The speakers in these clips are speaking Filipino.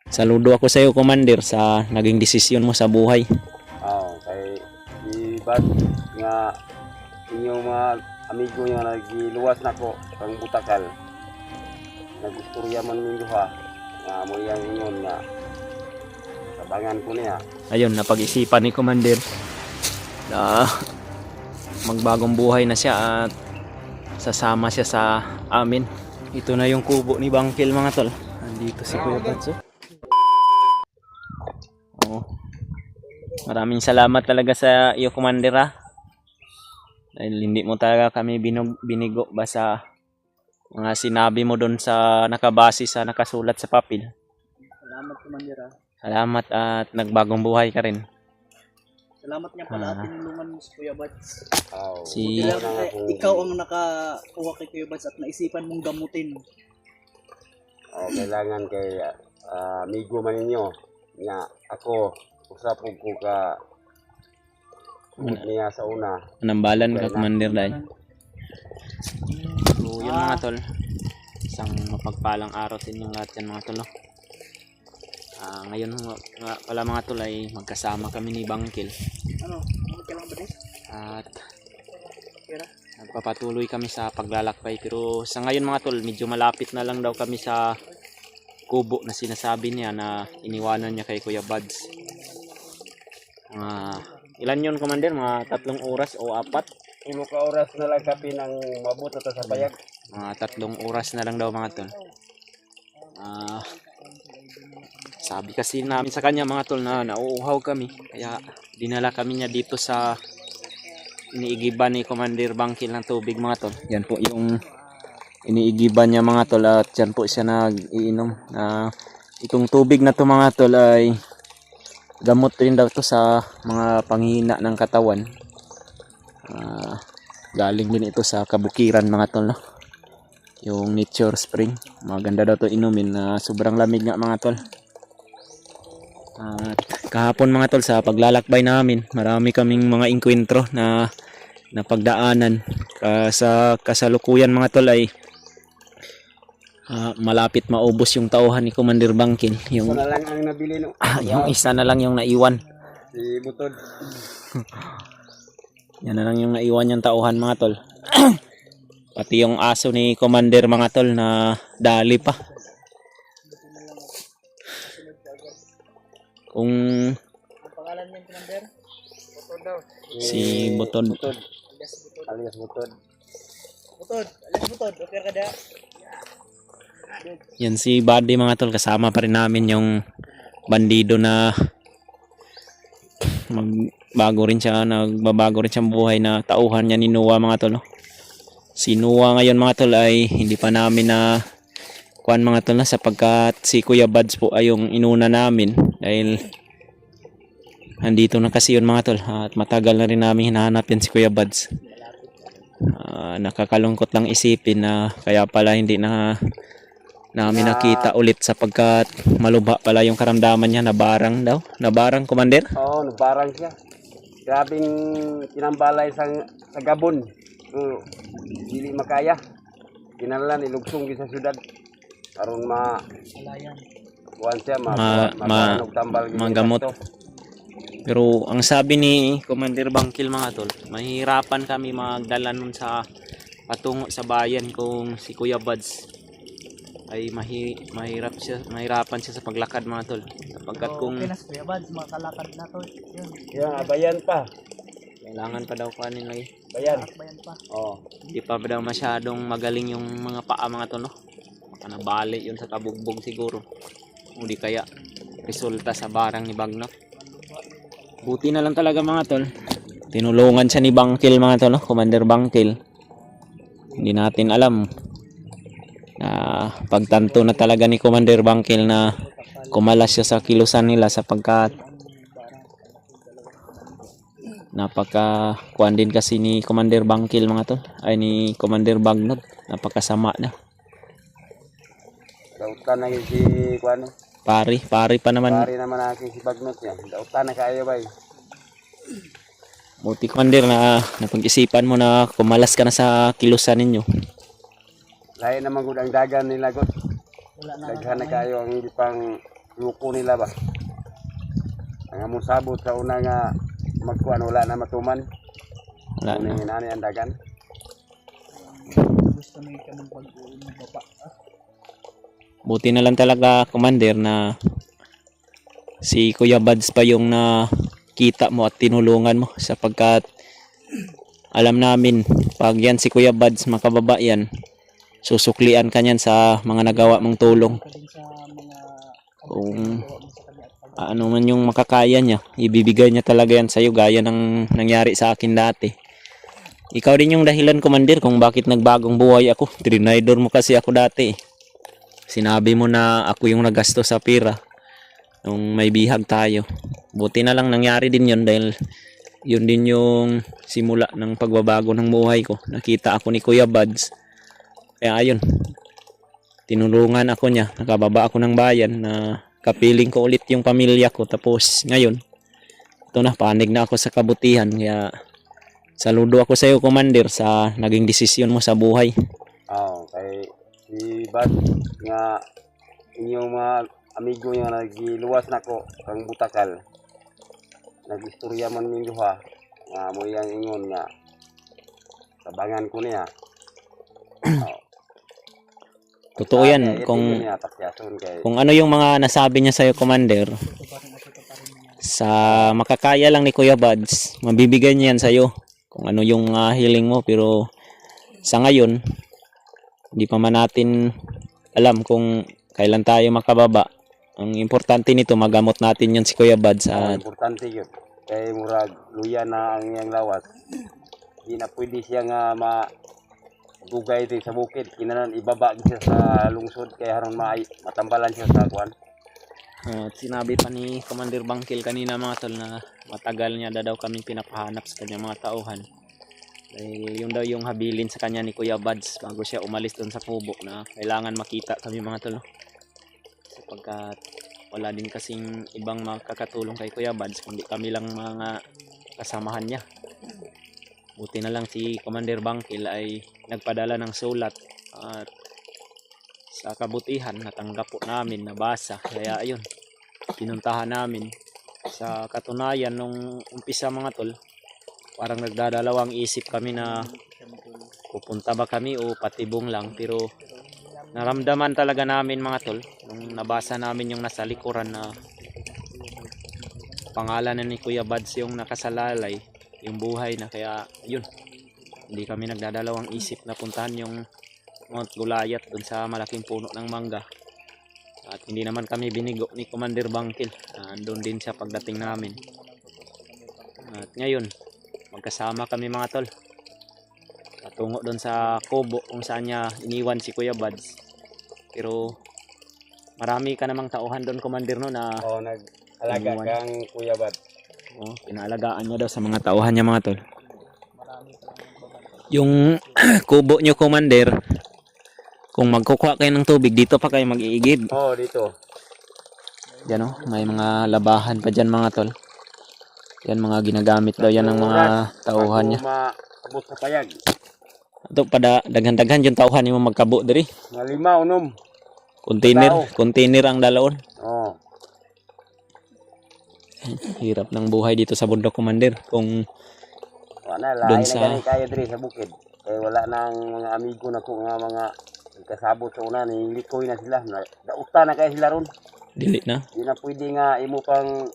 Saludo ako sa iyo, Commander, sa naging desisyon mo sa buhay. Kay ibad nga inyong mga amigo nyo nagiluwas na ko kang butakal. Nag-istorya man ninyo ha. Nga mo yang ingon nga tabangan ko niya. Ayun, napag-isipan ni Commander na magbagong buhay na siya at sasama siya sa amin. Ito na yung kubo ni Bangkil, mga tol. Andito si Kuya Batso. Maraming salamat talaga sa iyo, Commander, ha. Dahil hindi mo talaga kami binigo ba sa mga sinabi mo doon sa nakabase sa nakasulat sa papel. Salamat, Commander, ha. Salamat at nagbagong buhay ka rin. Salamat nga pala at tinulungan mo si Kuya Bats. Si Ikaw ang nakakuha kay Kuya Bats at naisipan mong gamutin. Kailangan kay amigo man ninyo nga ako usapog ko ka niya sa una. nambalan ka, Commander, dahil. So yun, mga tol, isang mapagpalang araw sa inyong lahat yan, mga tol, no? Ngayon nga pala, mga tol, ay magkasama kami ni Bangkil at nagpapatuloy kami sa paglalakbay. Pero sa ngayon, mga tol, medyo malapit na lang daw kami sa kubo na sinasabi niya na iniwanan niya kay Kuya Buds. Ilan yun, Commander? Mga 3 oras o 4? 5 ka oras na lang kapi ng mabuto sa payag. Mga 3 oras na lang daw, mga tol. Sabi kasi namin sa kanya, mga tol, na nauuhaw kami. Kaya dinala kami niya dito sa iniigiban ni Commander Bangkil ng tubig, mga tol. Yan po yung iniigiban niya, mga tol. At yan po siya nag-iinom. Itong tubig na to, mga tol, ay gamot rin daw to sa mga panghihina ng katawan. Galing din ito sa kabukiran, mga tol, no? Yung nature spring. Maganda daw to inumin na sobrang lamig nga, mga tol. At kahapon, mga tol, sa paglalakbay namin, marami kaming mga inkwentro na pagdaanan. Sa kasalukuyan, mga tol, ay malapit maubos yung tauhan ni Commander Bangkil. Yung Isa na lang ang nabili no. yung isa na lang yung naiwan. Si Butod. Yan na lang yung naiwan yung tauhan, mga tol. Pati yung aso ni Commander, mga tol, na dali pa. Kung Ang pangalan niya, Commander? Butod daw. si Butod. Alias Butod. Butod. Alas Butod. Okay ka da? Yan si Buddy, mga tol. Kasama pa rin namin yung bandido na nagbabago rin siyang buhay na tauhan niya ni Noah, mga tol, no? Si Noah ngayon, mga tol, ay hindi pa namin na kuan, mga tol, na sapagkat si Kuya Buds po ay yung inuna namin dahil andito na kasi yun, mga tol, at matagal na rin namin hinahanap yan si Kuya Buds. Nakakalungkot lang isipin na kaya pala hindi na namin nakita ulit sapagkat malubha pala yung karamdaman niya. Nabarang daw. Nabarang, Commander? Oo, nabarang siya. Grabing tinambalay sa Gabon. Dili makaya. Kinahanglan ilugsong sa syudad. Aron kuan siya tambal magamot. Pero ang sabi ni Commander Bangkil, mga tol, mahirapan kami magdala nun sa patungo sa bayan kung si Kuya Buds ay mahirapan siya sa paglakad, mga tol. Sapagkat kung Kuya Bats, makalakad na to. Yun. Yeah, bayan pa. kailangan pa daw kanin lagi. Bayan. Bayan pa. Oh. Hindi pa daw masyadong magaling yung mga paa, mga tol, no? Baka nabali yun sa kabugbog siguro. Hindi kaya resulta sa barang ni Bagnok. Buti na lang talaga, mga tol, tinulungan siya ni Bangkil, mga tol, no? Commander Bangkil. Hindi natin alam na pagtanto na talaga ni Commander Bangkil na kumalas siya sa kilusan nila sapagkat napaka-kuan din kasi ni Commander Bangkil, mga tol, ay ni Commander Bagnod. Napakasama na. Dautan na si kuan. Pari pa naman. Pari naman aking si Bagnot niya. Dautan na kaayo bay. Buti, Commander, na napag-isipan mo na kumalas ka na sa kilusan ninyo. Lain naman gud ang dagan nila gud. Wala na. Daghan na kayo ang hindi pang yuko nila ba. Ang among sabot sa una nga magkuan wala na matuman. Wala Una na. yung nani andagan. Gusto mo ka ng pag-uwi ng baba. Buti na lang talaga, Commander, na si Kuya Buds pa yung nakita mo at tinulungan mo sapagkat alam namin pag yan si Kuya Buds makababa yan, susuklian ka niyan sa mga nagawa mong tulong. Ka din sa mga Kung gawa mo sa kanya at pag ano man yung makakaya niya, ibibigay niya talaga yan sa'yo gaya ng nangyari sa akin dati. Ikaw din yung dahilan, Commander, kung bakit nagbagong buhay ako. Trinidor mo kasi ako dati. Sinabi mo na ako yung nagasto sa pira nung may bihag tayo. Buti na lang nangyari din yun dahil yun din yung simula ng pagbabago ng buhay ko. Nakita ako ni Kuya Buds. Kaya ayun, tinulungan ako niya. Nakababa ako ng bayan na kapiling ko ulit yung pamilya ko. Tapos ngayon, ito na, panig na ako sa kabutihan. Kaya saludo ako sa iyo, Commander, sa naging desisyon mo sa buhay. Kay si Bad nga inyong mga amigo nga nagiluwas nako kang butakal. Nagistorya man min duha nga mo yang ingon nga tabangan ko niya. Totoo yan. Kung ano yung mga nasabi niya sa'yo, Commander, sa makakaya lang ni Kuya Buds, mabibigay niya yan sa'yo. Kung ano yung hiling mo. Pero sa ngayon, hindi pa man natin alam kung kailan tayo makababa. Ang importante nito, magamot natin yun si Kuya Buds. At importante yun. Kay murag luya na ang iyang lawas. Hindi na pwede siya nga dugay din sa bukid. Kinanan ibaba siya sa lungsod kaya haron matambalan siya sa kuan. at sinabi pa ni Commander Bangkil kanina, mga tol, na matagal niya daw kaming pinapahanap sa kanyang mga tauhan. Dahil yun daw yung habilin sa kanya ni Kuya Buds bago siya umalis doon sa kubo, na kailangan makita kami, mga tol. Sapagkat wala din kasing ibang makakatulong kay Kuya Buds kundi kami lang mga kasamahan niya. Buti na lang si Commander Bangkil ay nagpadala ng sulat at sa kabutihan natanggap po namin, nabasa. Kaya ayun, pinuntahan namin. Sa katunayan nung umpisa, mga tol, parang nagdadalawang isip kami na pupunta ba kami o patibong lang. Pero naramdaman talaga namin, mga tol, nung nabasa namin yung nasa likuran na pangalan na ni Kuya Buds yung nakasalalay, yung buhay na. Kaya yun, hindi kami nagdadalawang isip na puntahan yung Mount Gulayat doon sa malaking puno ng mangga. At hindi naman kami binigo ni Commander Bangkil. Doon din siya pagdating namin. At ngayon, magkasama kami, mga tol. Patungo doon sa kubo kung saan niya iniwan si Kuya Buds. Pero marami ka namang tauhan doon, Commander, no, na Nag-alaga kang Kuya Bad. pinaalagaan niya daw sa mga tauhan niya, mga tol. Yung kubo niyo, Commander, kung magkukuha kayo ng tubig, dito pa kayo mag-iigib. Dito. Yan, oh, may mga labahan pa dyan, mga tol. Yan, mga ginagamit daw yan ng mga tauhan niya. Maabot sa payag. Ito, daghan-daghan yung tauhan niyo magkabo diri. Mga 5 unom. Container ang dalaon. Hirap ng buhay dito sa bundok, Commander. Kung Wala, Doon lain sa- na gani kayo diri sa bukid. Kaya wala nang mga amigo na ko nga mga kasabot sa una, nilikoy na sila. Dauta na kayo sila ron. dili na. Di na pwede nga imo pang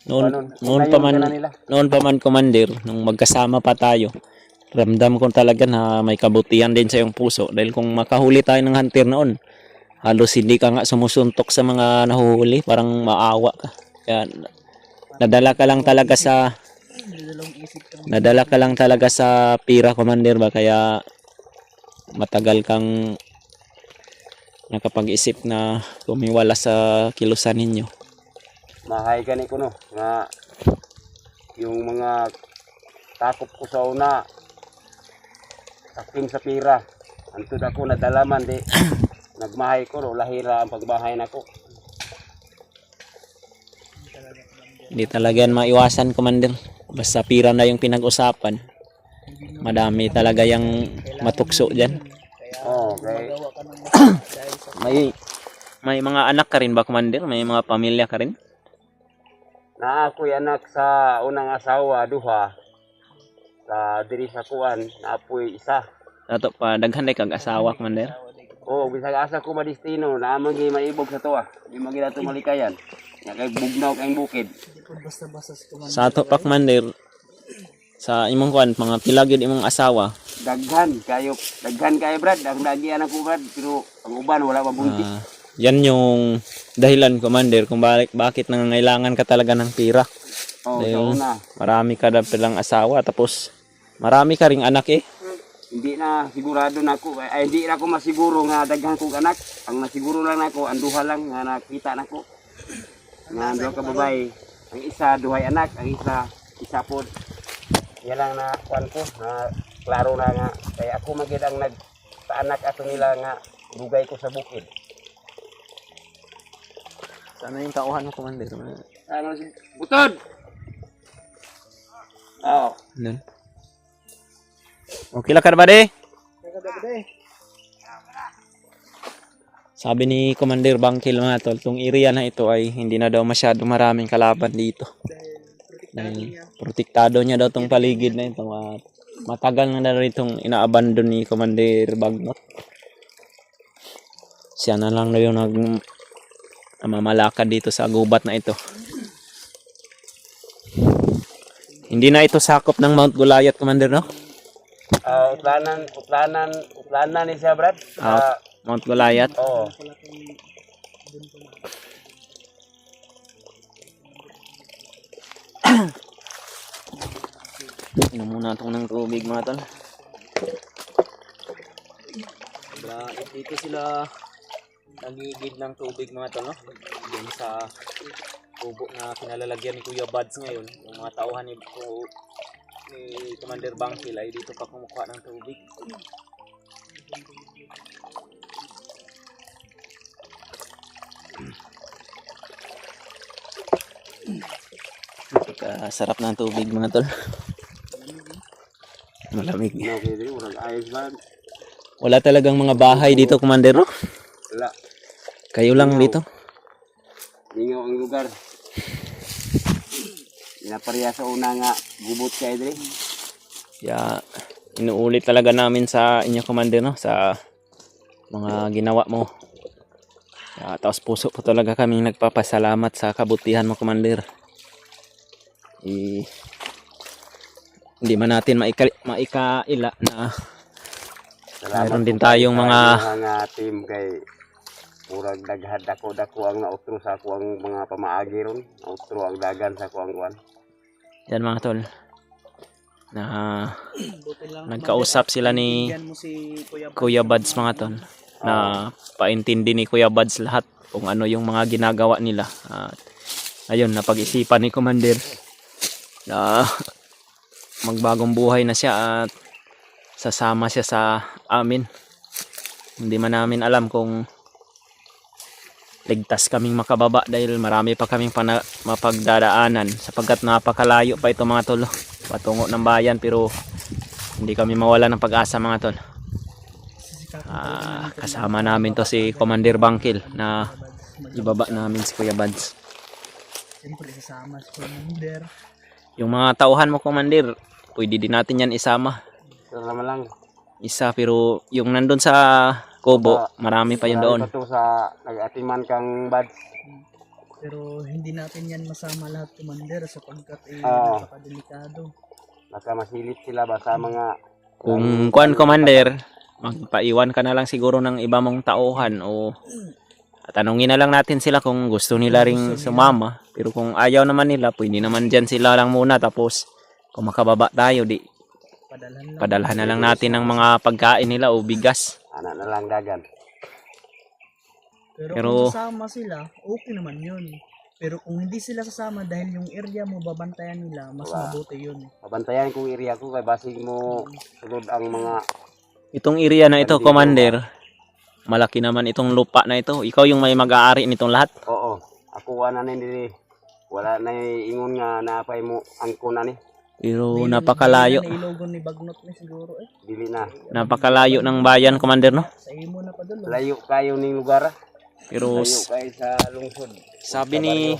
Noon pa man, Commander, nung magkasama pa tayo, ramdam ko talaga na may kabutihan din sa iyong puso. Dahil kung makahuli tayo ng hunter noon, halos hindi ka nga sumusuntok sa mga nahuhuli, parang maawa ka. Kaya nadala ka lang talaga sa pira, Commander, ba? Kaya matagal kang nakapag-isip na kumiwala sa kilusan ninyo. mahay gani ko no nga yung mga takop ko sa una sakim sa pira antud ako nadalaman di nagmahay ko no lahira ang pagbahay nako. Hindi talaga yan maiwasan, Commander. Basta pira na yung pinag-usapan, madami talaga yung matukso dyan. Okay. May mga anak ka rin ba, Commander? May mga pamilya ka rin? Na ako'y anak sa unang asawa, duha. Sa diri sa kuan, na apoy isa. Ato pa, daghan day kag asawa, Commander. Oo, bisag asa ko madistino, na amang maibog sa tuwa. Di magila ito malikayan. Nga kay bugnaw kayong bukid. Hindi po basta-basta sa Commander. Sa ato pa, Commander, sa imong kuan, mga pilagid imong asawa, Daghan kayo Brad. Ang lagi anak ko Brad, pero ang uban wala mabuntis. yan yung dahilan, Commander, kung bakit nangangailangan ka talaga ng pira. Oo, dahil sa una. Marami ka na palang asawa, tapos marami ka ring anak eh. Hindi na sigurado na ako. Ay, hindi na ako masiguro nga daghan kong anak. Ang nasiguro lang ako, ang duha lang nga nakita na ko. Nga ang duha ka babae. Ang isa, duhay anak. Ang isa po. Yan lang na kuan ko. Na klaro na nga. Kaya ako magid ang nagpaanak ato nila nga dugay ko sa bukid. Sana yung tauhan mo, Commander. Ano si Butod? Oo. Ano? Okay lang ka na ba, de? Sabi ni Commander Bangkil mga tol, itong area na ito ay hindi na daw masyado maraming kalaban dito. Dahil protektado niya daw itong paligid na ito. At matagal na daw itong ina-abandon ni Commander Bagnot. Siya na lang daw yung namamalakad dito sa gubat na ito. Hindi na ito sakop ng Mount Goliath, Commander, no? Utlanan ni siya, Brad. Mount Goliath. Oo. Inom muna ito ng tubig, mga tol. Dito sila nagigid ng tubig, mga tol, no? Diyan sa tubo na kinalalagyan ni Kuya Buds ngayon. Yung mga tauhan ni Commander Bangkil ay dito pa kumukuha ng tubig. Sarap ng tubig, mga tol. Malamig. Okay, urag ayos ba? Wala talagang mga bahay dito, Commander, no? Wala. Kayo lang dito. Lingaw ang lugar. Inapareha sa una nga gubot kayo dre. Kaya inuulit talaga namin sa inyo, Commander, no? Sa mga ginawa mo. Kaya taos puso po talaga kaming nagpapasalamat sa kabutihan mo, Commander. Hindi man natin maikaila na mayroon din tayong mga team kay murag daghad dako ang nautro sa ako ang mga pamaagi ron. Nautro ang dagan sa ako ang kuan. yan, mga tol, na Buti lang, nagkausap sila ni bigyan mo si Kuya Buds, mga tol, na paintindi ni Kuya Buds lahat kung ano yung mga ginagawa nila. At ayun, napag-isipan ni Commander na magbagong buhay na siya at sasama siya sa amin. Hindi man namin alam kung ligtas kaming makababa dahil marami pa kaming mapagdadaanan sapagkat napakalayo pa ito, mga tol, patungo ng bayan, pero hindi kami mawala ng pag-asa, mga tol. Kasama namin to si Commander Bangkil na ibaba namin si Kuya Buds. Siyempre sasama si Commander. Yung mga tauhan mo, Commander, pwede din natin yan isama. So naman lang. Isa, pero yung nandun sa Kubo, marami pa yun doon. Ito sa nag-atiman kang Buds. Pero hindi natin yan masama lahat, Commander, sapagkat Oo. napakadelikado. Baka masilip sila ba sa mga Kung kuan, Commander, magpaiwan ka na lang siguro ng iba mong tauhan o tanungin na lang natin sila kung gusto nila ring sumama. Pero kung ayaw naman nila, pwede naman dyan sila lang muna, tapos kung makababa tayo, di padalhan na lang natin ng mga pagkain nila o bigas. anak na lang dagan. Pero kung sasama sila, okay naman yun. Pero kung hindi sila sasama dahil yung area mo babantayan nila, mas mabuti yun. Pabantayan kong area ko kay basig mo sunod ang mga Itong area na ito, Commander, malaki naman itong lupa na ito. Ikaw yung may mag-aari nitong lahat. oo. Ako wala na diri. Wala na ingon nga napay mo angko na ni. Pero napakalayo. Nailogon ni Bagnot ni siguro eh. Dili na. Napakalayo ng bayan, Commander, no? Sa imo na pa doon. Layo kayo ning lugar. Pero Layo kayo sa lungsod. sabi Sa ni baryo.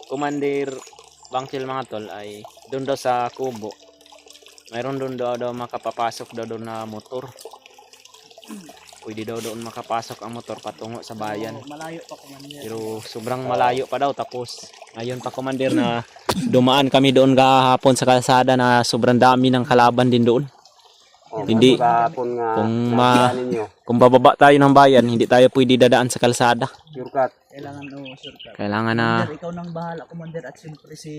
Commander Bangkil mga tol ay doon daw sa kubo. Mayroon doon daw makapapasok daw doon na motor. Pwede daw doon makapasok ang motor patungo sa bayan. So, malayo pa Commander. Pero sobrang malayo pa daw tapos ngayon pa Commander na dumaan kami doon kahapon sa kalsada na sobrang dami ng kalaban din doon. Hindi. Kahapon nga Kung nakita ninyo. Kung bababa tayo ng bayan, hindi tayo pwede dadaan sa kalsada. Sure cut. Kailangan shortcut. Kailangan na Commander, ikaw nang bahala Commander at siyempre si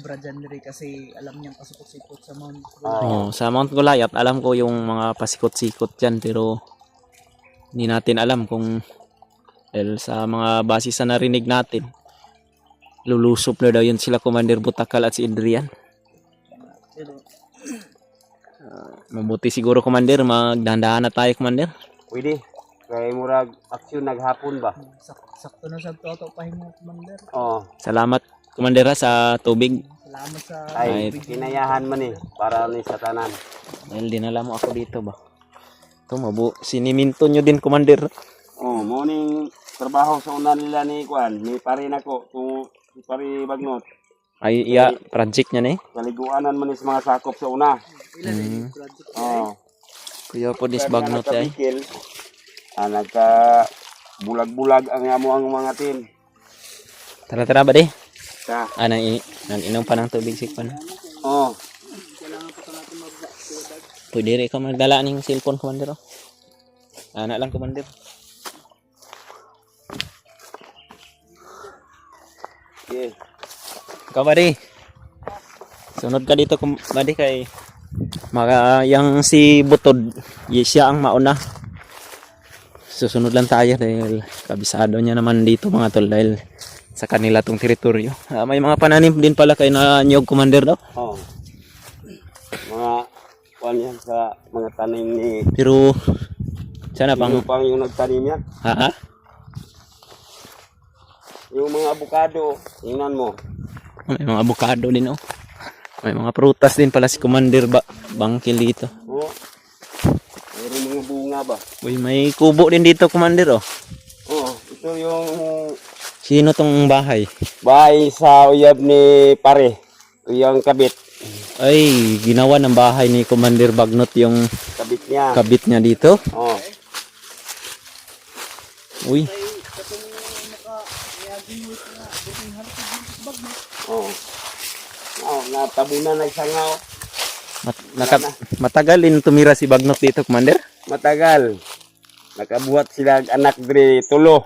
Brajan rin kasi alam niyang pasukot-sikot sa Mount oh, sa Mount Goliath, alam ko yung mga pasikot-sikot dyan pero hindi natin alam kung sa mga base sa narinig natin lulusob na daw yun sila Commander Butakal at si Adrian. Pero Mabuti siguro Commander, magdahan-dahan na tayo Commander. Pwede. Kaya murag aksyon naghapon ba? sakto na sa toto pahinga Commander. Oo. Salamat Commander sa tubig. Salamat sa Ay, Ay. kinayahan man eh. Para ni sa tanan. Dahil dinala mo ako dito ba. Ito siniminto nyo din Commander. Oh, morning trabaho sa una nila ni Kwan. Ni pare nako kung si pare Bagnot. Ay iya, project niya na eh. Kaliguanan man ni sa mga sakop sa una. ilan na yung project. Oh. Kuya po dis bagnot ay. Nagka-bikil, nagka bulag-bulag ang amo ang mga team. Tara ba di? Ka. Nang-inom pa ng tubig si Kwan. Oh. Pwede rin ka magdala ng cellphone Commander. Oh. Ana lang Commander. Okay. Ikaw ba di? Sunod ka dito ba di kay yang si Butod, siya ang mauna. Susunod lang tayo dahil kabisado niya naman dito mga tol dahil sa kanila tong teritoryo. May mga pananim din pala kay na Nyog Commander daw. Oh. Mga kwan yan sa mga tanim ni Pero sana Sino pang pang yung nagtanim yan? ha? Yung mga abukado, tingnan mo. May mga avocado din oh. May mga prutas din pala si Commander Bangkil dito. Oh. Mayroon mga bunga ba? Uy, may kubo din dito Commander oh. Oh, ito yung Sino tong bahay? bahay sa uyab ni pare. Yung kabit. Ay, ginawa ng bahay ni Commander Bagnot yung Kabit niya. kabit niya dito. Oh. Uy, Oh. Oh, natabunan nagsangaw. matagal din tumira si Bagnot dito, Commander. Matagal. Nakabuhat sila anak dre tulo.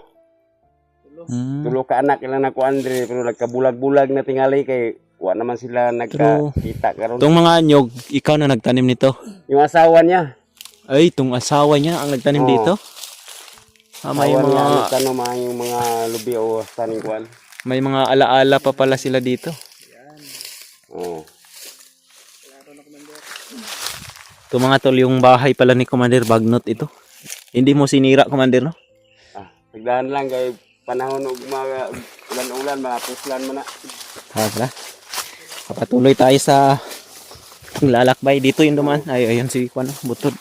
Hmm. Tulo ka anak ilang ako Andre pero nagkabulag-bulag na tingali kay wa naman sila nagkakita karon. Itong mga anyog, ikaw na nagtanim nito. Yung asawa niya. Ay, itong asawa niya ang nagtanim Oo. dito. May Asawa niya mga nagtanom yung mga lubi o taning kwan. may mga alaala pa pala sila dito. Oh. Ito mga tol, yung bahay pala ni Commander Bagnot ito. Hindi mo sinira, Commander, no? Tigdahan lang kay panahon og mga ulan-ulan mapuslan man na. Tara. Papatuloy tayo sa lalakbay dito yung duman. Ay, ayun si Kwan, Butod.